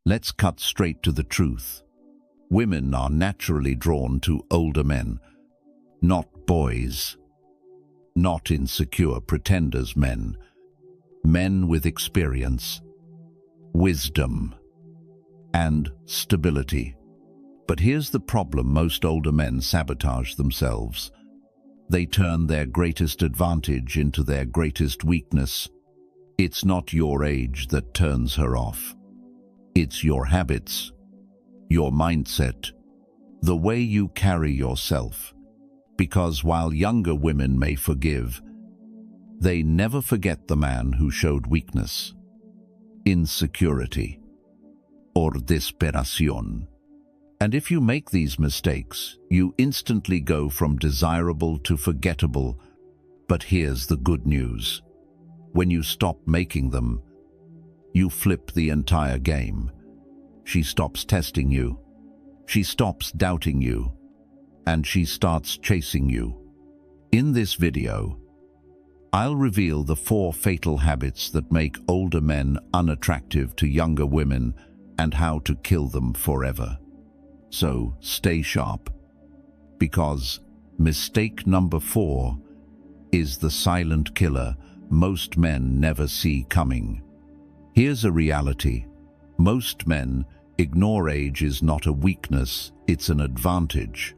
Let's cut straight to the truth. Women are naturally drawn to older men, not boys. Not insecure pretenders men. Men with experience, wisdom, and stability. But here's the problem: most older men sabotage themselves. They turn their greatest advantage into their greatest weakness. It's not your age that turns her off. It's your habits, your mindset, the way you carry yourself. Because while younger women may forgive, they never forget the man who showed weakness, insecurity, or desesperación. And if you make these mistakes, you instantly go from desirable to forgettable. But here's the good news. When you stop making them, you flip the entire game. She stops testing you. She stops doubting you. And she starts chasing you. In this video, I'll reveal the 4 fatal habits that make older men unattractive to younger women and how to kill them forever. So stay sharp, because mistake number 4 is the silent killer most men never see coming. Here's a reality. Most men ignore age is not a weakness, it's an advantage.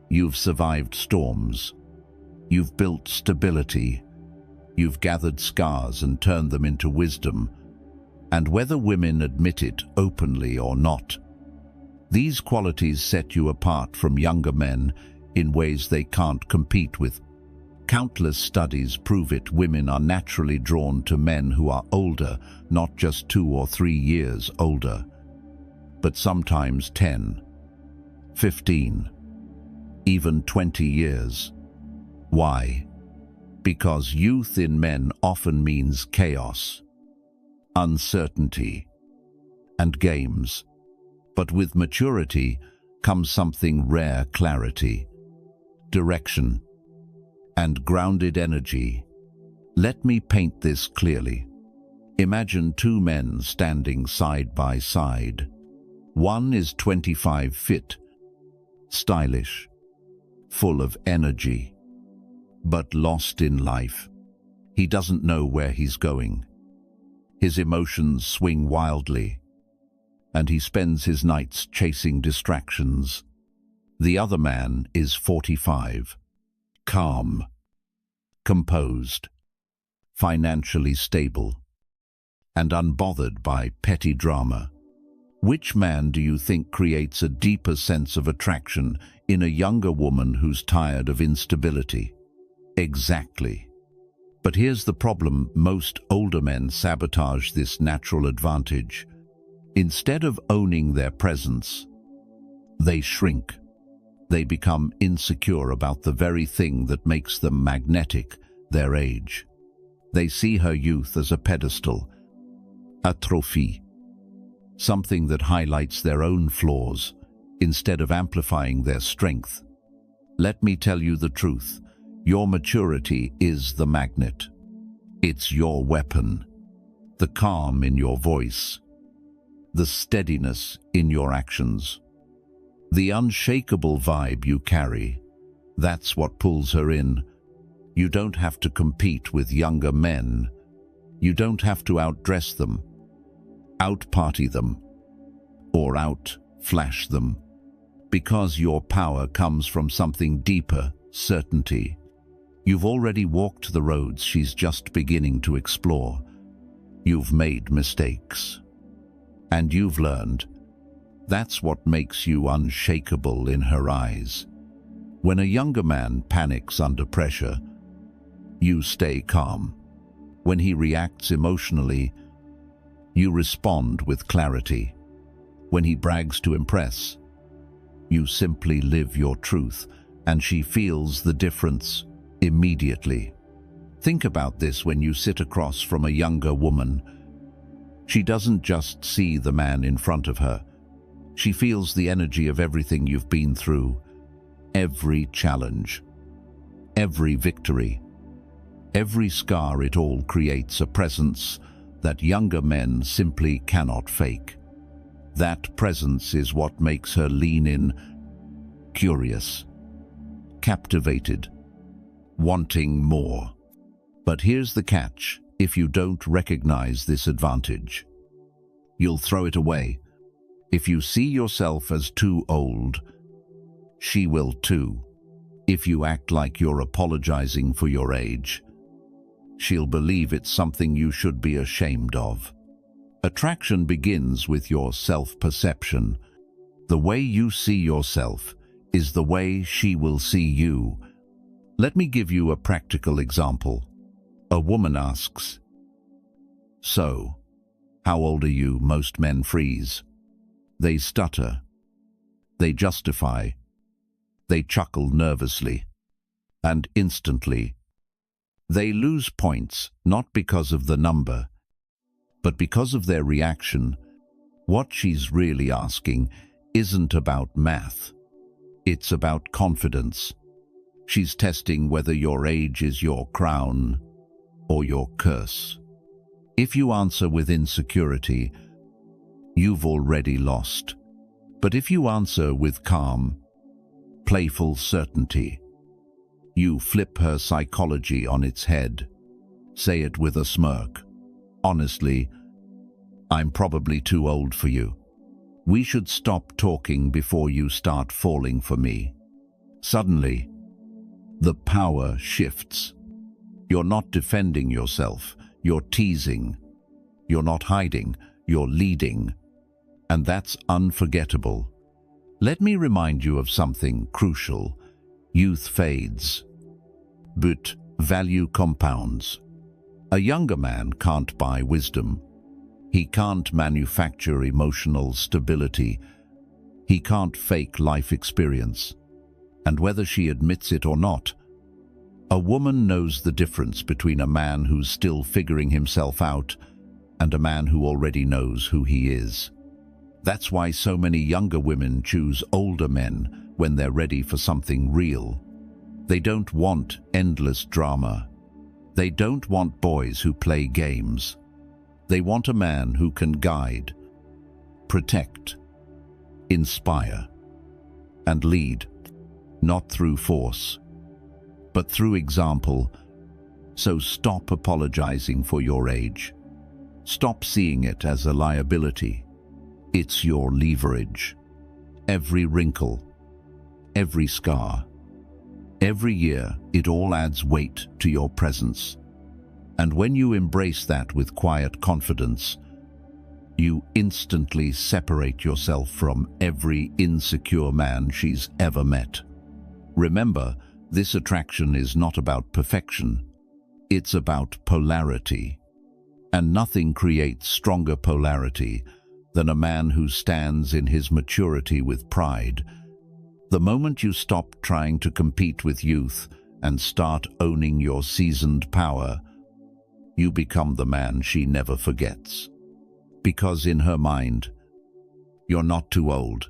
You've survived storms. You've built stability. You've gathered scars and turned them into wisdom. And whether women admit it openly or not, these qualities set you apart from younger men in ways they can't compete with. Countless studies prove it. Women are naturally drawn to men who are older, not just 2 or 3 years older, but sometimes 10, 15, even 20 years. Why? Because youth in men often means chaos, uncertainty, and games. But with maturity comes something rare: clarity, direction, and grounded energy. Let me paint this clearly. Imagine 2 men standing side by side. One is 25, fit, stylish, full of energy, but lost in life. He doesn't know where he's going. His emotions swing wildly, and he spends his nights chasing distractions. The other man is 45, calm, composed, financially stable, and unbothered by petty drama. Which man do you think creates a deeper sense of attraction in a younger woman who's tired of instability? Exactly. But here's the problem: most older men sabotage this natural advantage. Instead of owning their presence, they shrink. They become insecure about the very thing that makes them magnetic: their age. They see her youth as a pedestal, a trophy, something that highlights their own flaws instead of amplifying their strength. Let me tell you the truth. Your maturity is the magnet. It's your weapon. The calm in your voice, the steadiness in your actions, the unshakable vibe you carry. That's what pulls her in. You don't have to compete with younger men. You don't have to outdress them, outparty them, or outflash them, because your power comes from something deeper: certainty. You've already walked the roads she's just beginning to explore. You've made mistakes, and you've learned. That's what makes you unshakable in her eyes. When a younger man panics under pressure, you stay calm. When he reacts emotionally, you respond with clarity. When he brags to impress, you simply live your truth, and she feels the difference immediately. Think about this when you sit across from a younger woman. She doesn't just see the man in front of her. She feels the energy of everything you've been through, every challenge, every victory, every scar. It all creates a presence that younger men simply cannot fake. That presence is what makes her lean in, curious, captivated, wanting more. But here's the catch: if you don't recognize this advantage, you'll throw it away. If you see yourself as too old, she will too. If you act like you're apologizing for your age, she'll believe it's something you should be ashamed of. Attraction begins with your self-perception. The way you see yourself is the way she will see you. Let me give you a practical example. A woman asks, "So, how old are you?" Most men freeze. They stutter. They justify. They chuckle nervously. And instantly, they lose points, not because of the number, but because of their reaction. What she's really asking isn't about math. It's about confidence. She's testing whether your age is your crown or your curse. If you answer with insecurity, you've already lost. But if you answer with calm, playful certainty, you flip her psychology on its head. Say it with a smirk. "Honestly, I'm probably too old for you. We should stop talking before you start falling for me." Suddenly, the power shifts. You're not defending yourself, you're teasing. You're not hiding, you're leading. And that's unforgettable. Let me remind you of something crucial. Youth fades, but value compounds. A younger man can't buy wisdom. He can't manufacture emotional stability. He can't fake life experience. And whether she admits it or not, a woman knows the difference between a man who's still figuring himself out and a man who already knows who he is. That's why so many younger women choose older men when they're ready for something real. They don't want endless drama. They don't want boys who play games. They want a man who can guide, protect, inspire, and lead, not through force, but through example. So stop apologizing for your age. Stop seeing it as a liability. It's your leverage. Every wrinkle, every scar, every year, it all adds weight to your presence. And when you embrace that with quiet confidence, you instantly separate yourself from every insecure man she's ever met. Remember, this attraction is not about perfection. It's about polarity. And nothing creates stronger polarity than a man who stands in his maturity with pride. The moment you stop trying to compete with youth and start owning your seasoned power, you become the man she never forgets. Because in her mind, you're not too old.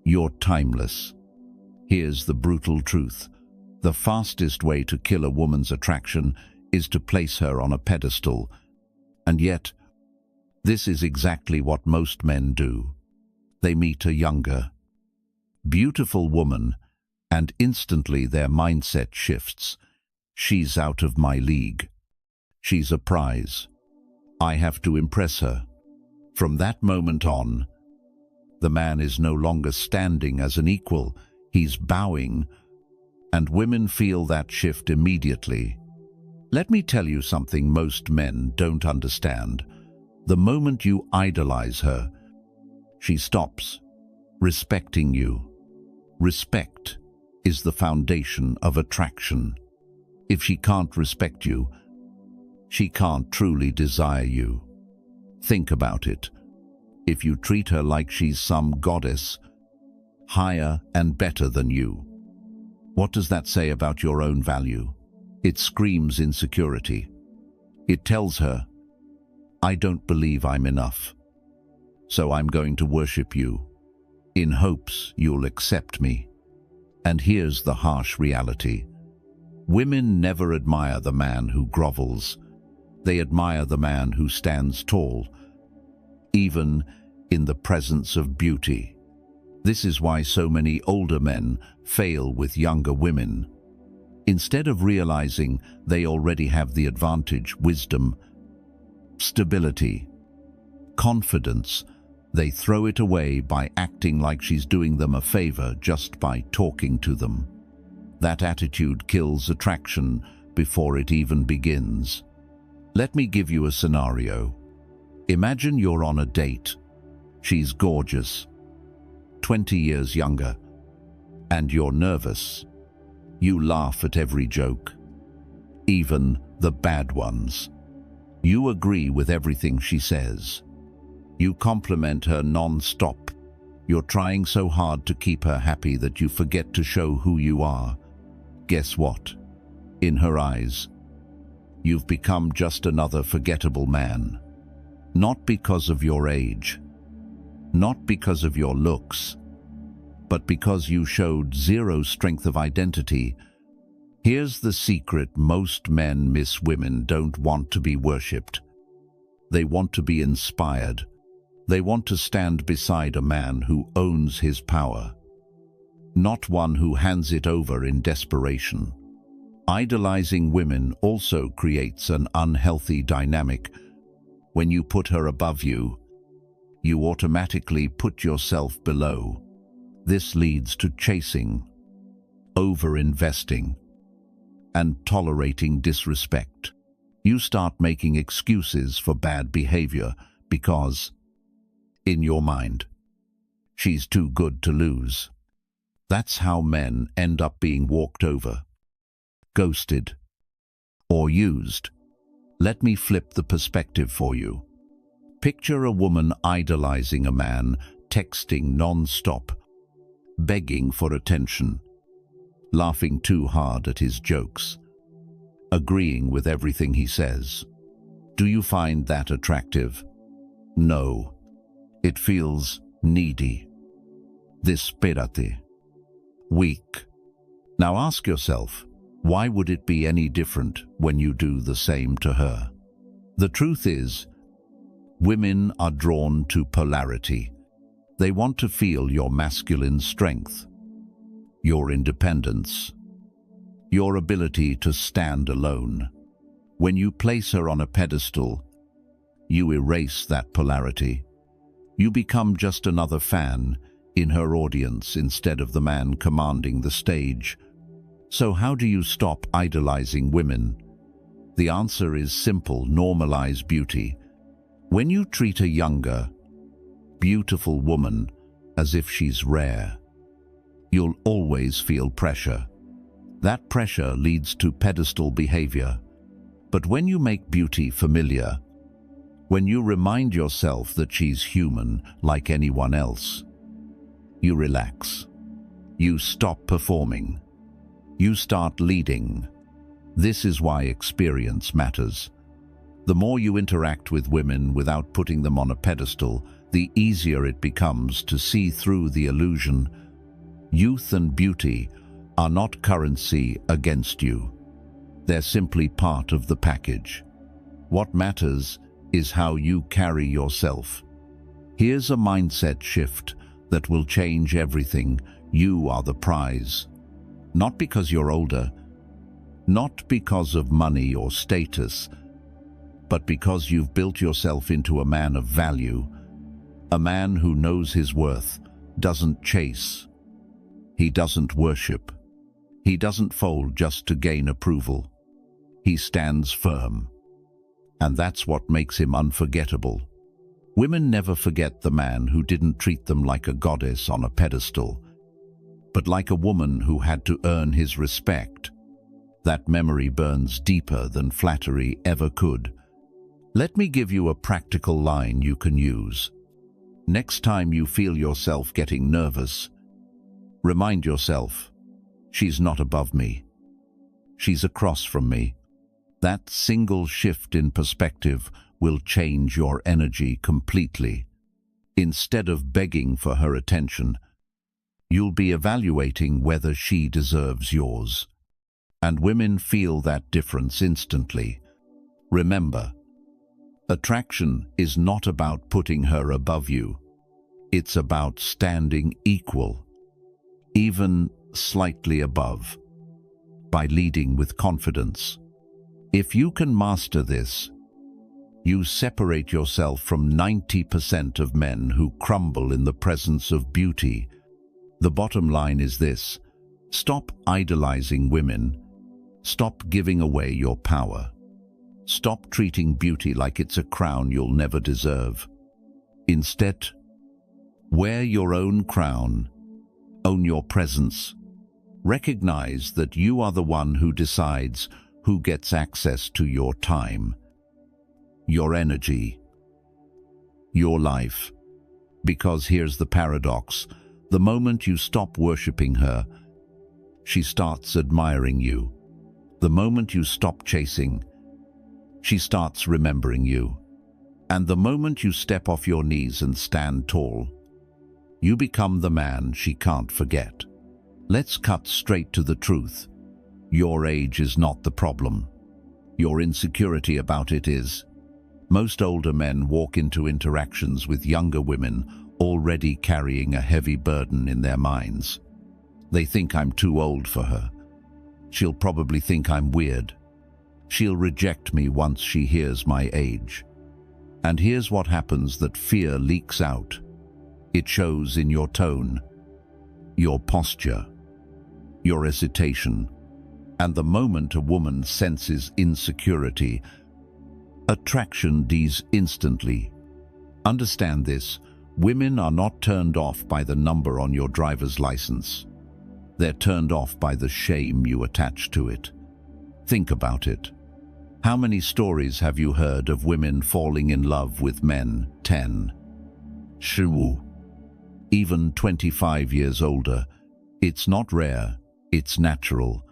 You're timeless. Here's the brutal truth. The fastest way to kill a woman's attraction is to place her on a pedestal. And yet, this is exactly what most men do. They meet a younger, beautiful woman, and instantly their mindset shifts. She's out of my league. She's a prize. I have to impress her. From that moment on, the man is no longer standing as an equal. He's bowing, and women feel that shift immediately. Let me tell you something most men don't understand. The moment you idolize her, she stops respecting you. Respect is the foundation of attraction. If she can't respect you, she can't truly desire you. Think about it. If you treat her like she's some goddess, higher and better than you, what does that say about your own value? It screams insecurity. It tells her, I don't believe I'm enough, so I'm going to worship you, in hopes you'll accept me. And here's the harsh reality. Women never admire the man who grovels. They admire the man who stands tall, even in the presence of beauty. This is why so many older men fail with younger women. Instead of realizing they already have the advantage, wisdom, stability, confidence, they throw it away by acting like she's doing them a favor just by talking to them. That attitude kills attraction before it even begins. Let me give you a scenario. Imagine you're on a date. She's gorgeous, 20 years younger, and you're nervous. You laugh at every joke, even the bad ones. You agree with everything she says. You compliment her non-stop. You're trying so hard to keep her happy that you forget to show who you are. Guess what? In her eyes, you've become just another forgettable man. Not because of your age, not because of your looks, but because you showed zero strength of identity. Here's the secret: most men miss women don't want to be worshipped. They want to be inspired. They want to stand beside a man who owns his power, not one who hands it over in desperation. Idolizing women also creates an unhealthy dynamic. When you put her above you, you automatically put yourself below. This leads to chasing, over-investing, and tolerating disrespect. You start making excuses for bad behavior because, in your mind, she's too good to lose. That's how men end up being walked over, ghosted, or used. Let me flip the perspective for you. Picture a woman idolizing a man, texting non-stop, begging for attention, laughing too hard at his jokes, agreeing with everything he says. Do you find that attractive? No. It feels needy, desperate, weak. Now ask yourself, why would it be any different when you do the same to her? The truth is, women are drawn to polarity. They want to feel your masculine strength, your independence, your ability to stand alone. When you place her on a pedestal, you erase that polarity. You become just another fan in her audience instead of the man commanding the stage. So how do you stop idolizing women? The answer is simple: normalize beauty. When you treat a younger, beautiful woman as if she's rare, you'll always feel pressure. That pressure leads to pedestal behavior. But when you make beauty familiar, when you remind yourself that she's human like anyone else, you relax. You stop performing. You start leading. This is why experience matters. The more you interact with women without putting them on a pedestal, the easier it becomes to see through the illusion. Youth and beauty are not currency against you. They're simply part of the package. What matters is how you carry yourself. Here's a mindset shift that will change everything. You are the prize. Not because you're older, not because of money or status, but because you've built yourself into a man of value, a man who knows his worth, doesn't chase. He doesn't worship. He doesn't fold just to gain approval. He stands firm. And that's what makes him unforgettable. Women never forget the man who didn't treat them like a goddess on a pedestal, but like a woman who had to earn his respect. That memory burns deeper than flattery ever could. Let me give you a practical line you can use. Next time you feel yourself getting nervous, remind yourself, she's not above me. She's across from me. That single shift in perspective will change your energy completely. Instead of begging for her attention, you'll be evaluating whether she deserves yours. And women feel that difference instantly. Remember, attraction is not about putting her above you. It's about standing equal, even slightly above, by leading with confidence. If you can master this, you separate yourself from 90% of men who crumble in the presence of beauty. The bottom line is this: stop idolizing women. Stop giving away your power. Stop treating beauty like it's a crown you'll never deserve. Instead, wear your own crown. Own your presence. Recognize that you are the one who decides who gets access to your time, your energy, your life. Because here's the paradox: the moment you stop worshipping her, she starts admiring you. The moment you stop chasing, she starts remembering you. And the moment you step off your knees and stand tall, you become the man she can't forget. Let's cut straight to the truth. Your age is not the problem. Your insecurity about it is. Most older men walk into interactions with younger women already carrying a heavy burden in their minds. They think I'm too old for her. She'll probably think I'm weird. She'll reject me once she hears my age. And here's what happens: that fear leaks out. It shows in your tone, your posture, your hesitation. And the moment a woman senses insecurity, attraction dies instantly. Understand this: women are not turned off by the number on your driver's license. They're turned off by the shame you attach to it. Think about it. How many stories have you heard of women falling in love with men 10, even 25 years older? It's not rare, it's natural.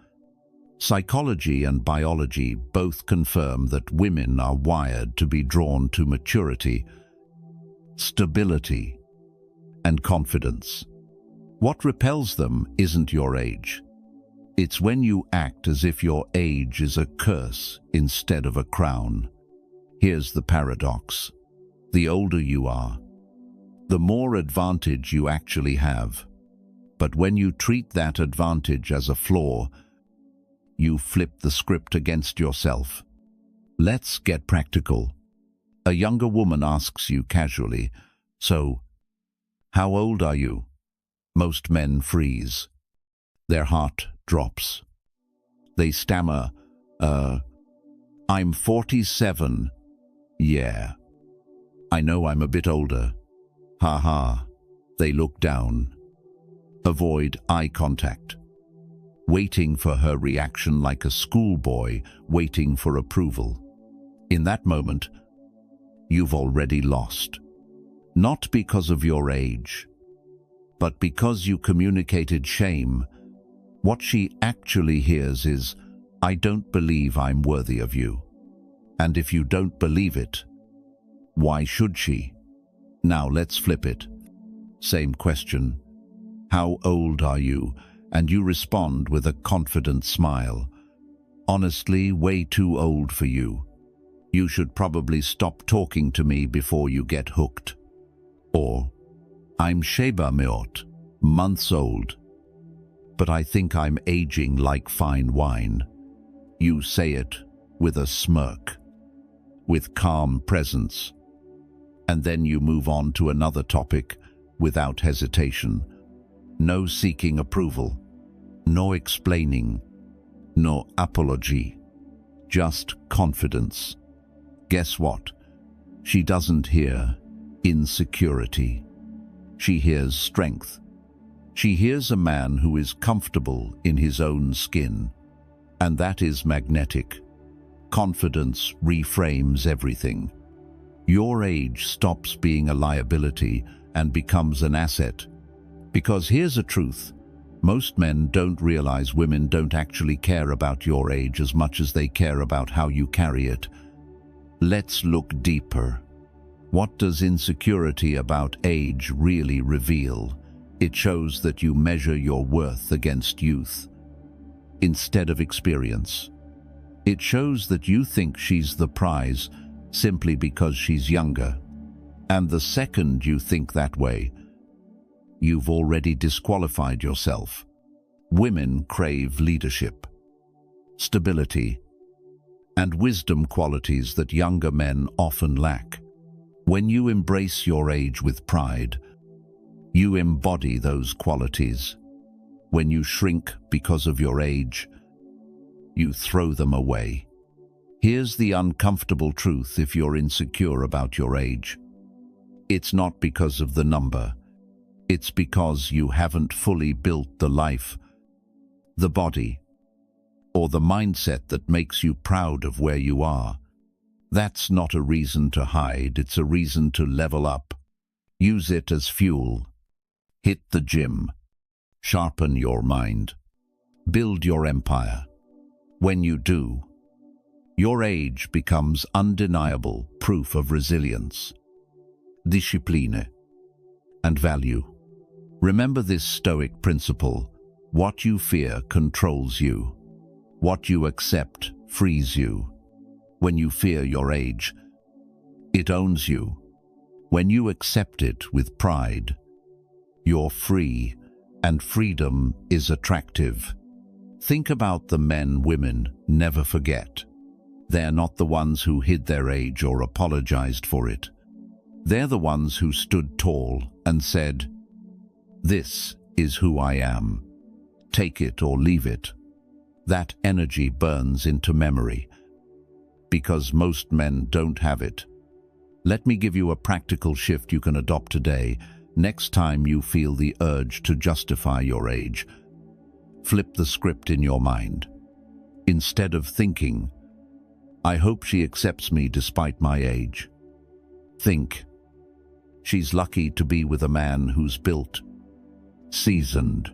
Psychology and biology both confirm that women are wired to be drawn to maturity, stability, and confidence. What repels them isn't your age. It's when you act as if your age is a curse instead of a crown. Here's the paradox: the older you are, the more advantage you actually have. But when you treat that advantage as a flaw, you flip the script against yourself. Let's get practical. A younger woman asks you casually, "So, how old are you?" Most men freeze. Their heart drops. They stammer, "I'm 47. Yeah. I know I'm a bit older." Ha ha. They look down. Avoid eye contact, waiting for her reaction like a schoolboy waiting for approval. In that moment, you've already lost. Not because of your age, but because you communicated shame. What she actually hears is, "I don't believe I'm worthy of you." And if you don't believe it, why should she? Now let's flip it. Same question. How old are you? And you respond with a confident smile. Honestly, way too old for you. You should probably stop talking to me before you get hooked. Or, I'm Sheba Miot, months old, but I think I'm aging like fine wine. You say it with a smirk, with calm presence, and then you move on to another topic without hesitation. No seeking approval, no explaining, no apology, just confidence. Guess what? She doesn't hear insecurity. She hears strength. She hears a man who is comfortable in his own skin. And that is magnetic. Confidence reframes everything. Your age stops being a liability and becomes an asset. Because here's a truth: most men don't realize women don't actually care about your age as much as they care about how you carry it. Let's look deeper. What does insecurity about age really reveal? It shows that you measure your worth against youth instead of experience. It shows that you think she's the prize simply because she's younger. And the second you think that way, you've already disqualified yourself. Women crave leadership, stability, and wisdom, qualities that younger men often lack. When you embrace your age with pride, you embody those qualities. When you shrink because of your age, you throw them away. Here's the uncomfortable truth if you're insecure about your age. It's not because of the number. It's because you haven't fully built the life, the body, or the mindset that makes you proud of where you are. That's not a reason to hide, it's a reason to level up. Use it as fuel. Hit the gym. Sharpen your mind. Build your empire. When you do, your age becomes undeniable proof of resilience, discipline, and value. Remember this Stoic principle: what you fear controls you. What you accept frees you. When you fear your age, it owns you. When you accept it with pride, you're free, and freedom is attractive. Think about the men women never forget. They're not the ones who hid their age or apologized for it. They're the ones who stood tall and said, "This is who I am. Take it or leave it." That energy burns into memory, because most men don't have it. Let me give you a practical shift you can adopt today. Next time you feel the urge to justify your age, flip the script in your mind. Instead of thinking, "I hope she accepts me despite my age," think, "She's lucky to be with a man who's built, seasoned,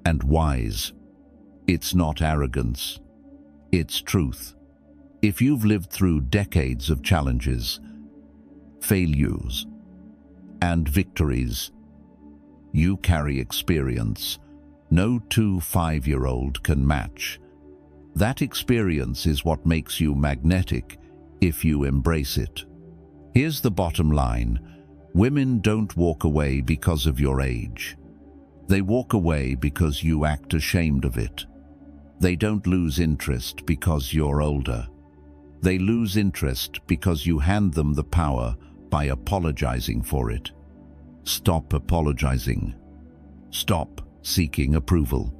and wise." It's not arrogance, it's truth. If you've lived through decades of challenges, failures, and victories, you carry experience no 5-year-old can match. That experience is what makes you magnetic if you embrace it. Here's the bottom line: women don't walk away because of your age. They walk away because you act ashamed of it. They don't lose interest because you're older. They lose interest because you hand them the power by apologizing for it. Stop apologizing. Stop seeking approval.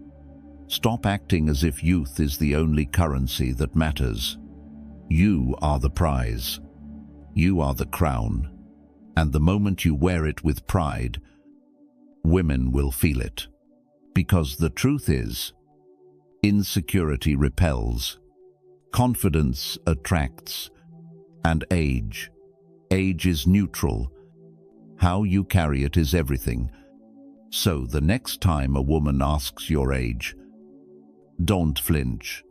Stop acting as if youth is the only currency that matters. You are the prize. You are the crown. And the moment you wear it with pride, women will feel it. Because the truth is, insecurity repels, confidence attracts, and age is neutral. How you carry it is everything. So the next time a woman asks your age, don't flinch.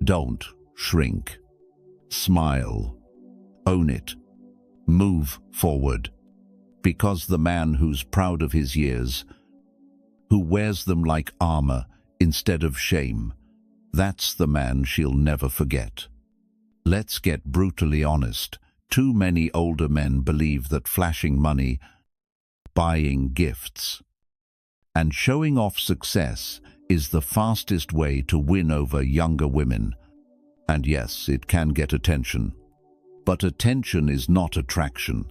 Don't shrink. Smile. Own it. Move forward. Because the man who's proud of his years, who wears them like armor instead of shame, that's the man she'll never forget. Let's get brutally honest. Too many older men believe that flashing money, buying gifts, and showing off success is the fastest way to win over younger women. And yes, it can get attention. But attention is not attraction.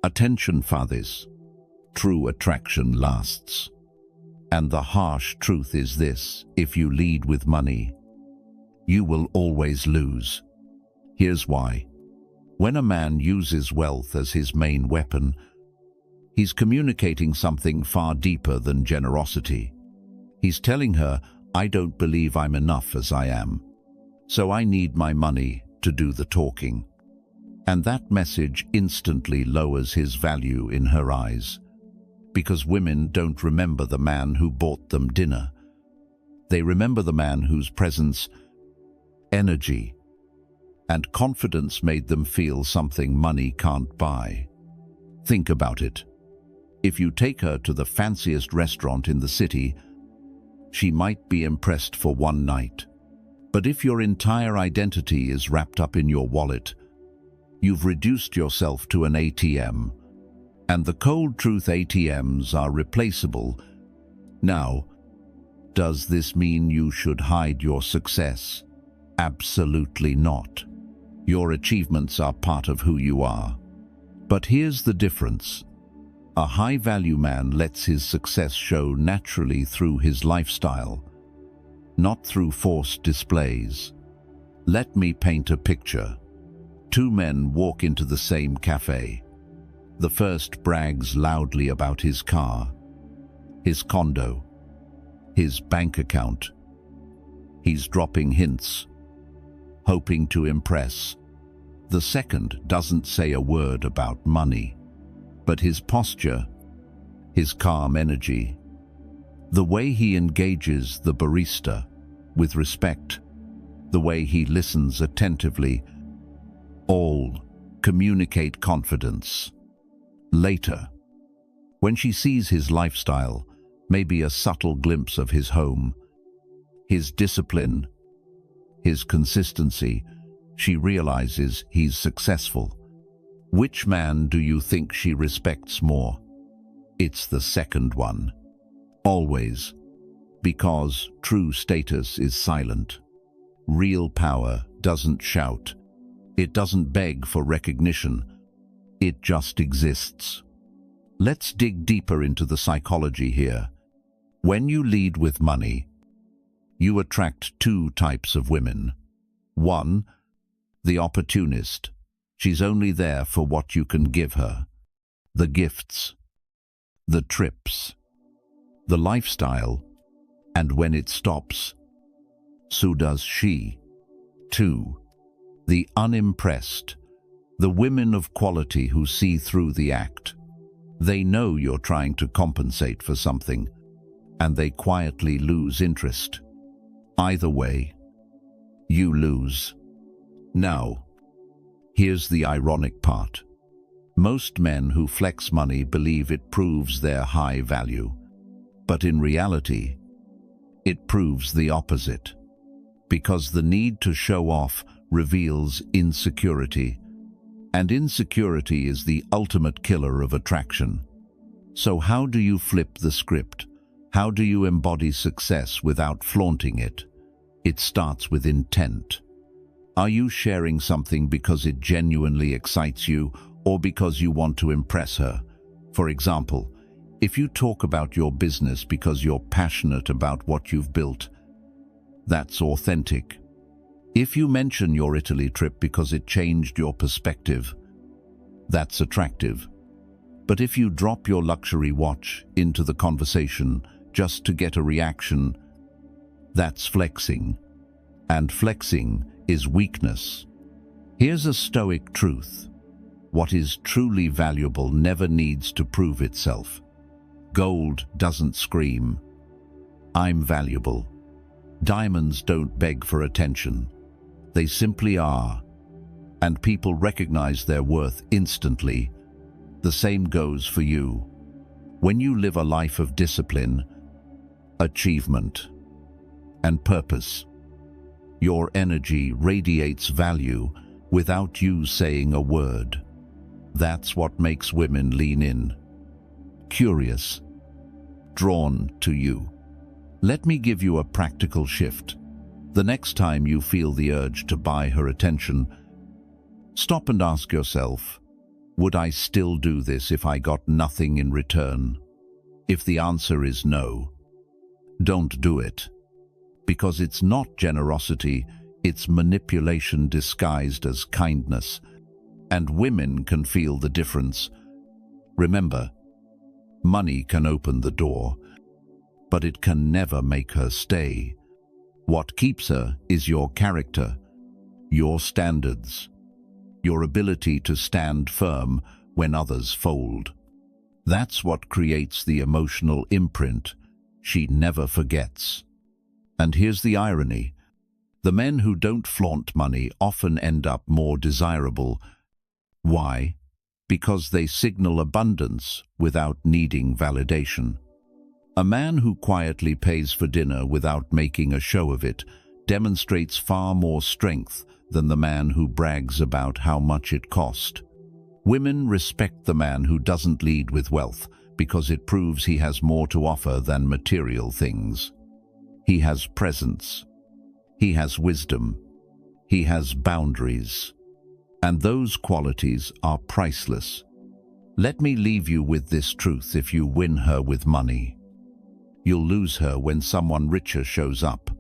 Attention fades. True attraction lasts. And the harsh truth is this: if you lead with money, you will always lose. Here's why. When a man uses wealth as his main weapon, he's communicating something far deeper than generosity. He's telling her, "I don't believe I'm enough as I am, so I need my money to do the talking." And that message instantly lowers his value in her eyes. Because women don't remember the man who bought them dinner. They remember the man whose presence, energy, and confidence made them feel something money can't buy. Think about it. If you take her to the fanciest restaurant in the city, she might be impressed for one night. But if your entire identity is wrapped up in your wallet, you've reduced yourself to an ATM. And the cold truth ATMs are replaceable. Now, does this mean you should hide your success? Absolutely not. Your achievements are part of who you are. But here's the difference. A high-value man lets his success show naturally through his lifestyle, not through forced displays. Let me paint a picture. Two men walk into the same cafe. The first brags loudly about his car, his condo, his bank account. He's dropping hints, hoping to impress. The second doesn't say a word about money, but his posture, his calm energy, the way he engages the barista with respect, the way he listens attentively, all communicate confidence. Later, when she sees his lifestyle, maybe a subtle glimpse of his home, his discipline, his consistency, she realizes he's successful. Which man do you think she respects more? It's the second one. Always. Because true status is silent. Real power doesn't shout. It doesn't beg for recognition. It just exists. Let's dig deeper into the psychology here. When you lead with money, you attract two types of women. One, the opportunist. She's only there for what you can give her. The gifts, the trips, the lifestyle, and when it stops, so does she. Two, the unimpressed. The women of quality who see through the act. They know you're trying to compensate for something, and they quietly lose interest. Either way, you lose. Now, here's the ironic part. Most men who flex money believe it proves their high value, but in reality, it proves the opposite. Because the need to show off reveals insecurity, and insecurity is the ultimate killer of attraction. So how do you flip the script? How do you embody success without flaunting it? It starts with intent. Are you sharing something because it genuinely excites you or because you want to impress her? For example, if you talk about your business because you're passionate about what you've built, that's authentic. If you mention your Italy trip because it changed your perspective, that's attractive. But if you drop your luxury watch into the conversation just to get a reaction, that's flexing. And flexing is weakness. Here's a Stoic truth. What is truly valuable never needs to prove itself. Gold doesn't scream, "I'm valuable." Diamonds don't beg for attention. They simply are, and people recognize their worth instantly. The same goes for you. When you live a life of discipline, achievement, and purpose, your energy radiates value without you saying a word. That's what makes women lean in, curious, drawn to you. Let me give you a practical shift. The next time you feel the urge to buy her attention, stop and ask yourself, would I still do this if I got nothing in return? If the answer is no, don't do it. Because it's not generosity, it's manipulation disguised as kindness. And women can feel the difference. Remember, money can open the door, but it can never make her stay. What keeps her is your character, your standards, your ability to stand firm when others fold. That's what creates the emotional imprint she never forgets. And here's the irony. The men who don't flaunt money often end up more desirable. Why? Because they signal abundance without needing validation. A man who quietly pays for dinner without making a show of it demonstrates far more strength than the man who brags about how much it cost. Women respect the man who doesn't lead with wealth because it proves he has more to offer than material things. He has presence. He has wisdom. He has boundaries. And those qualities are priceless. Let me leave you with this truth: if you win her with money, you'll lose her when someone richer shows up.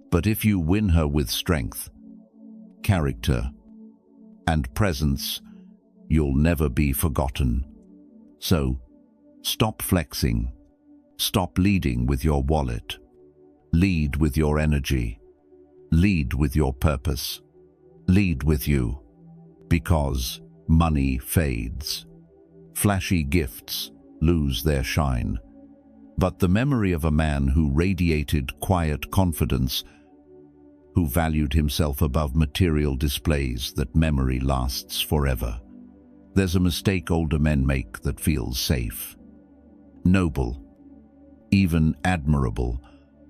But if you win her with strength, character, and presence, you'll never be forgotten. So, stop flexing. Stop leading with your wallet. Lead with your energy. Lead with your purpose. Lead with you. Because money fades. Flashy gifts lose their shine. But the memory of a man who radiated quiet confidence, who valued himself above material displays, that memory lasts forever. There's a mistake older men make that feels safe, noble, even admirable,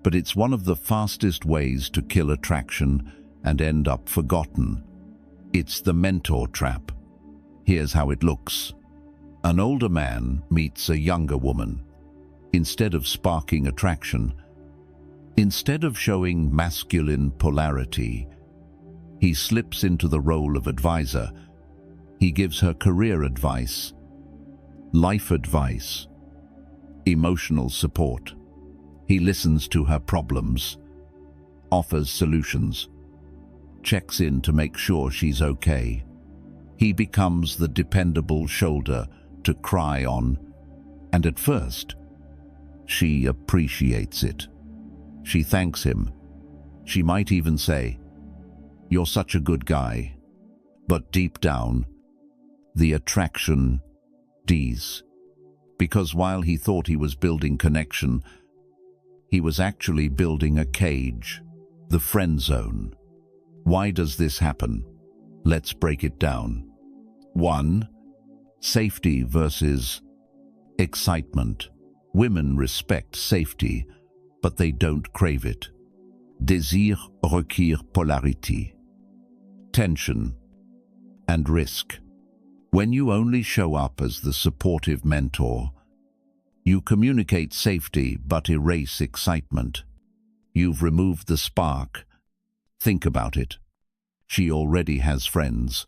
but it's one of the fastest ways to kill attraction and end up forgotten. It's the mentor trap. Here's how it looks. An older man meets a younger woman. Instead of sparking attraction, instead of showing masculine polarity, he slips into the role of advisor. He gives her career advice, life advice, emotional support. He listens to her problems, offers solutions, checks in to make sure she's okay. He becomes the dependable shoulder to cry on, and at first, she appreciates it. She thanks him. She might even say, "You're such a good guy." But deep down, the attraction dies. Because while he thought he was building connection, he was actually building a cage, the friend zone. Why does this happen? Let's break it down. 1. Safety versus excitement. Women respect safety, but they don't crave it. Désir requiert polarité. Tension and risk. When you only show up as the supportive mentor, you communicate safety but erase excitement. You've removed the spark. Think about it. She already has friends,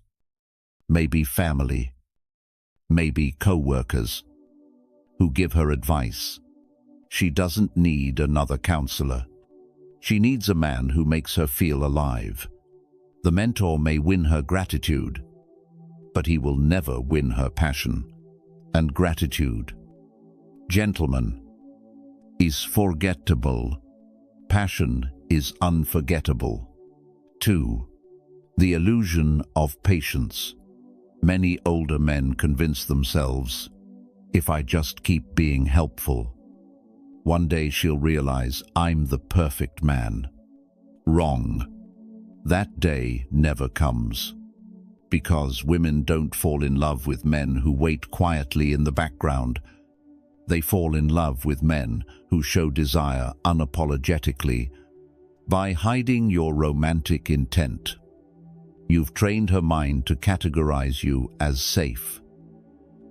maybe family, maybe co-workers, who give her advice. She doesn't need another counselor. She needs a man who makes her feel alive. The mentor may win her gratitude, but he will never win her passion. And gratitude, gentlemen, is forgettable. Passion is unforgettable. 2. The illusion of patience. Many older men convince themselves, if I just keep being helpful, one day she'll realize I'm the perfect man. Wrong. That day never comes. Because women don't fall in love with men who wait quietly in the background. They fall in love with men who show desire unapologetically by hiding your romantic intent. You've trained her mind to categorize you as safe,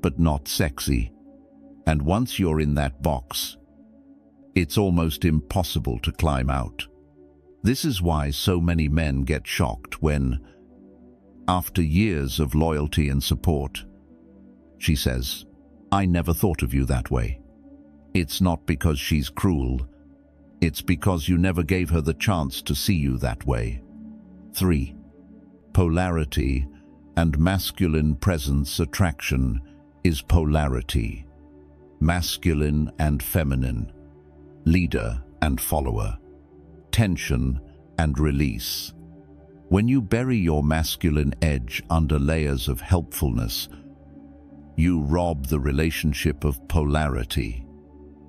but not sexy. And once you're in that box, it's almost impossible to climb out. This is why so many men get shocked when, after years of loyalty and support, she says, "I never thought of you that way." It's not because she's cruel. It's because you never gave her the chance to see you that way. 3. Polarity and masculine presence. Attraction is polarity. Masculine and feminine. Leader and follower. Tension and release. When you bury your masculine edge under layers of helpfulness, you rob the relationship of polarity.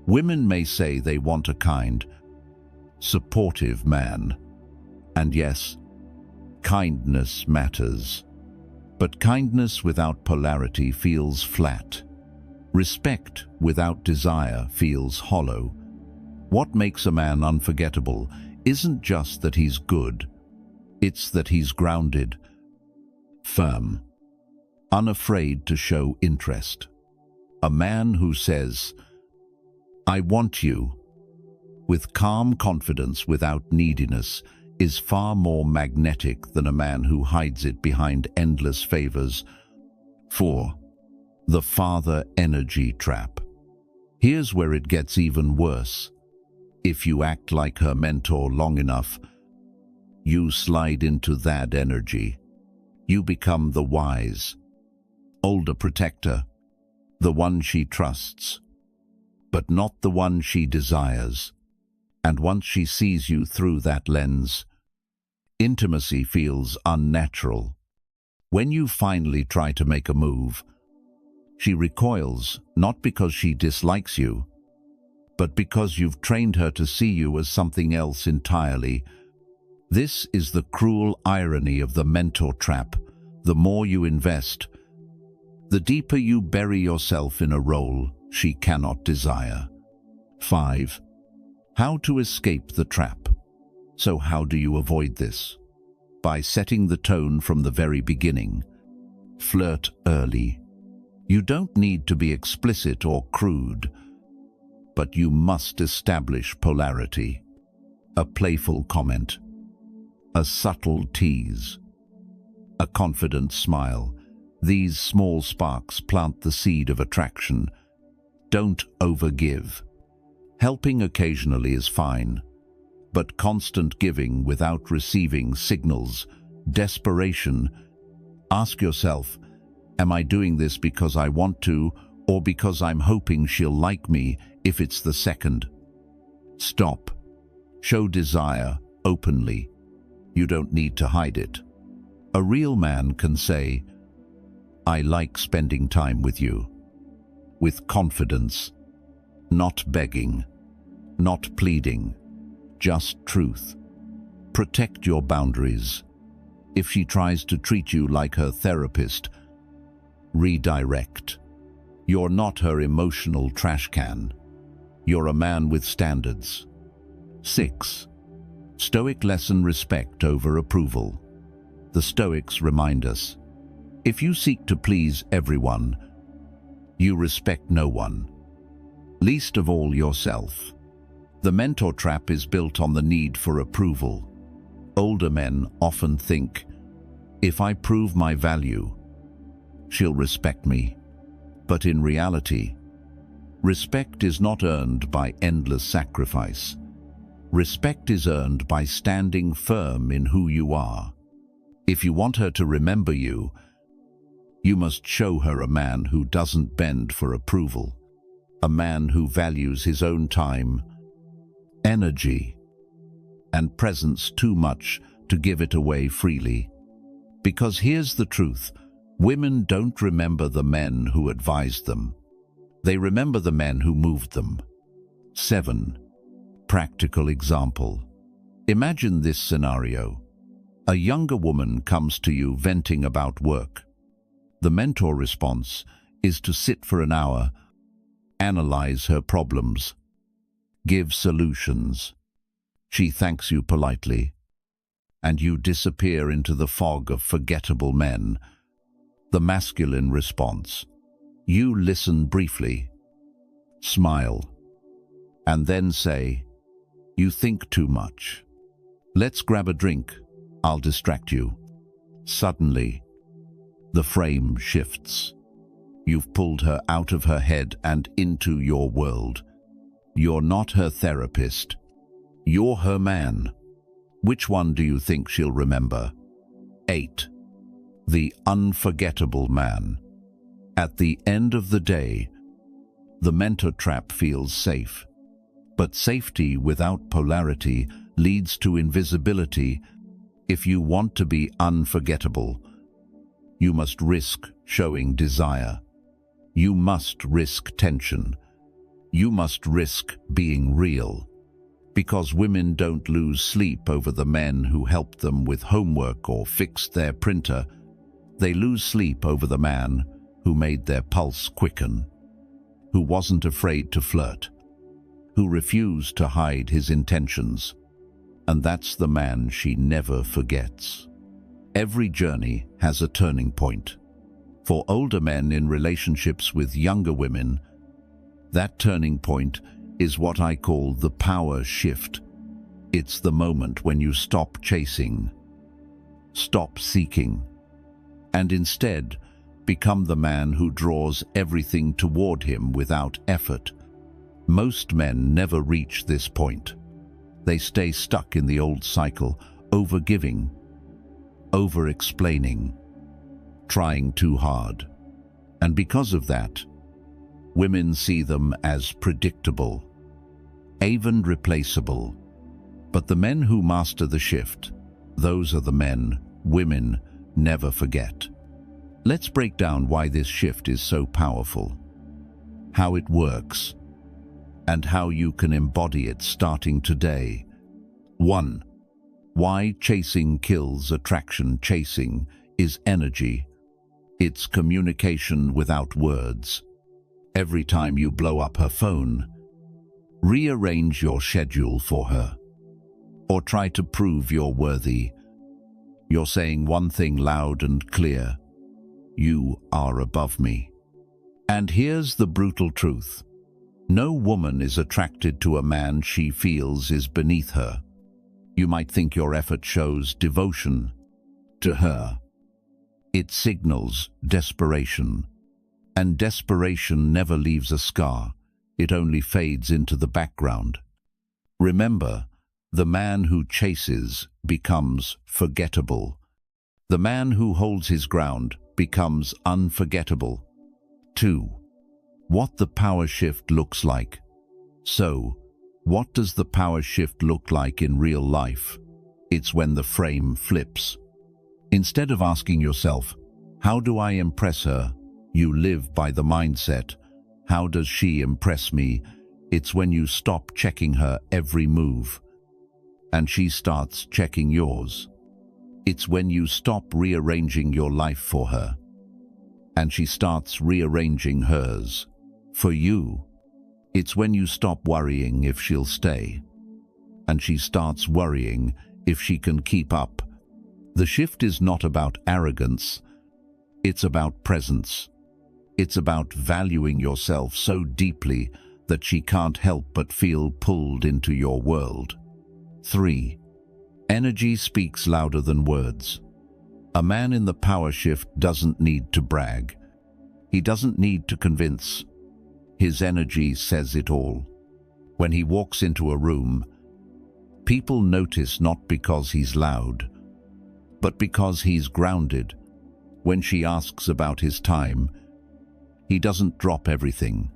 Women may say they want a kind, supportive man. And yes, kindness matters. But kindness without polarity feels flat. Respect without desire feels hollow. What makes a man unforgettable isn't just that he's good, it's that he's grounded, firm, unafraid to show interest. A man who says, "I want you," with calm confidence without neediness, is far more magnetic than a man who hides it behind endless favors. 4. The father energy trap. Here's where it gets even worse. If you act like her mentor long enough, you slide into that energy. You become the wise, older protector, the one she trusts, but not the one she desires. And once she sees you through that lens, intimacy feels unnatural. When you finally try to make a move, she recoils, not because she dislikes you, but because you've trained her to see you as something else entirely. This is the cruel irony of the mentor trap. The more you invest, the deeper you bury yourself in a role she cannot desire. 5. How to escape the trap. So how do you avoid this? By setting the tone from the very beginning. Flirt early. You don't need to be explicit or crude, but you must establish polarity. A playful comment, a subtle tease, a confident smile. These small sparks plant the seed of attraction. Don't overgive. Helping occasionally is fine, but constant giving without receiving signals desperation. Ask yourself, am I doing this because I want to, or because I'm hoping she'll like me? If it's the second, stop. Show desire openly. You don't need to hide it. A real man can say, "I like spending time with you," with confidence, not begging, not pleading, just truth. Protect your boundaries. If she tries to treat you like her therapist, redirect. You're not her emotional trash can. You're a man with standards. 6. Stoic lesson: respect over approval. The Stoics remind us, if you seek to please everyone, you respect no one, least of all yourself. The mentor trap is built on the need for approval. Older men often think, if I prove my value, she'll respect me. But in reality, respect is not earned by endless sacrifice. Respect is earned by standing firm in who you are. If you want her to remember you, you must show her a man who doesn't bend for approval, a man who values his own time, energy, and presence too much to give it away freely. Because here's the truth, women don't remember the men who advised them. They remember the men who moved them. 7. Practical example. Imagine this scenario. A younger woman comes to you venting about work. The mentor response is to sit for an hour, analyze her problems, give solutions. She thanks you politely, and you disappear into the fog of forgettable men. The masculine response. You listen briefly, smile, and then say, "You think too much. Let's grab a drink. I'll distract you." Suddenly, the frame shifts. You've pulled her out of her head and into your world. You're not her therapist. You're her man. Which one do you think she'll remember? 8. The unforgettable man. At the end of the day, the mentor trap feels safe. But safety without polarity leads to invisibility. If you want to be unforgettable, you must risk showing desire. You must risk tension. You must risk being real. Because women don't lose sleep over the men who helped them with homework or fixed their printer. They lose sleep over the man who made their pulse quicken, who wasn't afraid to flirt, who refused to hide his intentions. And that's the man she never forgets. Every journey has a turning point. For older men in relationships with younger women, that turning point is what I call the power shift. It's the moment when you stop chasing, stop seeking, and instead become the man who draws everything toward him without effort. Most men never reach this point. They stay stuck in the old cycle, over-giving, over-explaining, trying too hard. And because of that, women see them as predictable, even replaceable. But the men who master the shift, those are the men women never forget. Let's break down why this shift is so powerful, how it works, and how you can embody it starting today. 1. Why chasing kills attraction. Chasing is energy. It's communication without words. Every time you blow up her phone, rearrange your schedule for her, or try to prove you're worthy, you're saying one thing loud and clear: you are above me. And here's the brutal truth. No woman is attracted to a man she feels is beneath her. You might think your effort shows devotion. To her, it signals desperation. And desperation never leaves a scar. It only fades into the background. Remember, the man who chases becomes forgettable. The man who holds his ground becomes unforgettable. 2. What the power shift looks like. So, what does the power shift look like in real life? It's when the frame flips. Instead of asking yourself, how do I impress her? You live by the mindset, how does she impress me? It's when you stop checking her every move, and she starts checking yours. It's when you stop rearranging your life for her, and she starts rearranging hers for you. It's when you stop worrying if she'll stay, and she starts worrying if she can keep up. The shift is not about arrogance, it's about presence. It's about valuing yourself so deeply that she can't help but feel pulled into your world. 3. Energy speaks louder than words. A man in the power shift doesn't need to brag. He doesn't need to convince. His energy says it all. When he walks into a room, people notice not because he's loud, but because he's grounded. When she asks about his time, he doesn't drop everything.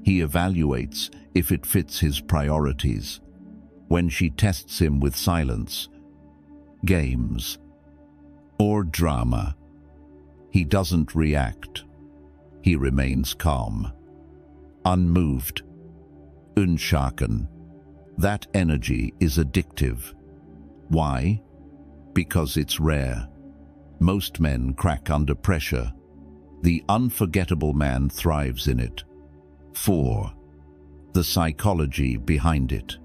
He evaluates if it fits his priorities. When she tests him with silence, games, or drama, he doesn't react. He remains calm, unmoved, unshaken. That energy is addictive. Why? Because it's rare. Most men crack under pressure. The unforgettable man thrives in it. 4. The psychology behind it.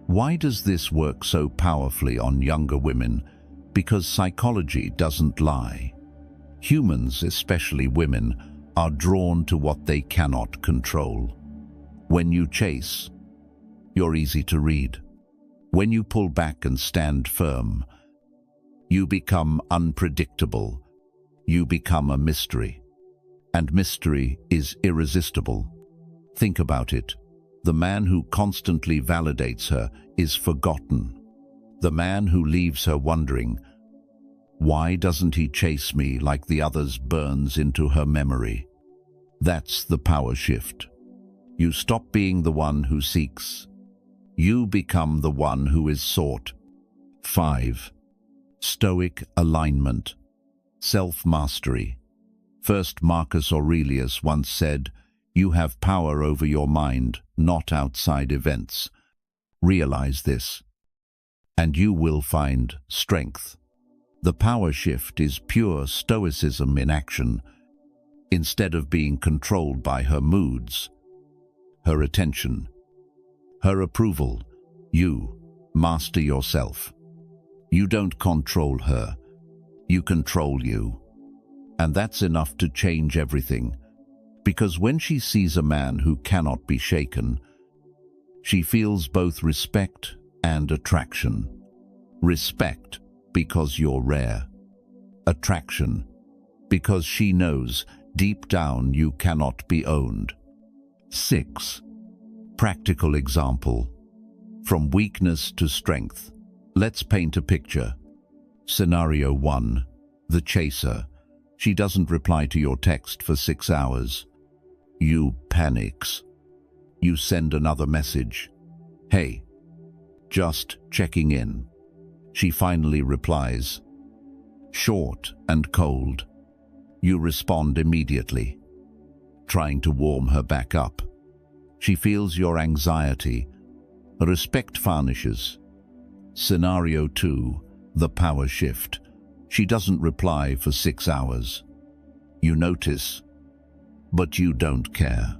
Why does this work so powerfully on younger women? Because psychology doesn't lie. Humans, especially women, are drawn to what they cannot control. When you chase, you're easy to read. When you pull back and stand firm, you become unpredictable. You become a mystery. And mystery is irresistible. Think about it. The man who constantly validates her is forgotten. The man who leaves her wondering, why doesn't he chase me like the others, burns into her memory. That's the power shift. You stop being the one who seeks. You become the one who is sought. 5. Stoic alignment. Self-mastery. First, Marcus Aurelius once said, "You have power over your mind, not outside events." Realize this, and you will find strength. The power shift is pure Stoicism in action. Instead of being controlled by her moods, her attention, her approval, you master yourself. You don't control her, you control you. And that's enough to change everything, because when she sees a man who cannot be shaken, she feels both respect and attraction. Respect because you're rare. Attraction because she knows deep down you cannot be owned. 6. Practical example. From weakness to strength. Let's paint a picture. Scenario 1. The chaser. She doesn't reply to your text for 6 hours. You panics. You send another message. Hey, just checking in. She finally replies. Short and cold. You respond immediately, trying to warm her back up. She feels your anxiety. Respect vanishes. Scenario 2. The power shift. She doesn't reply for 6 hours. You notice, but you don't care.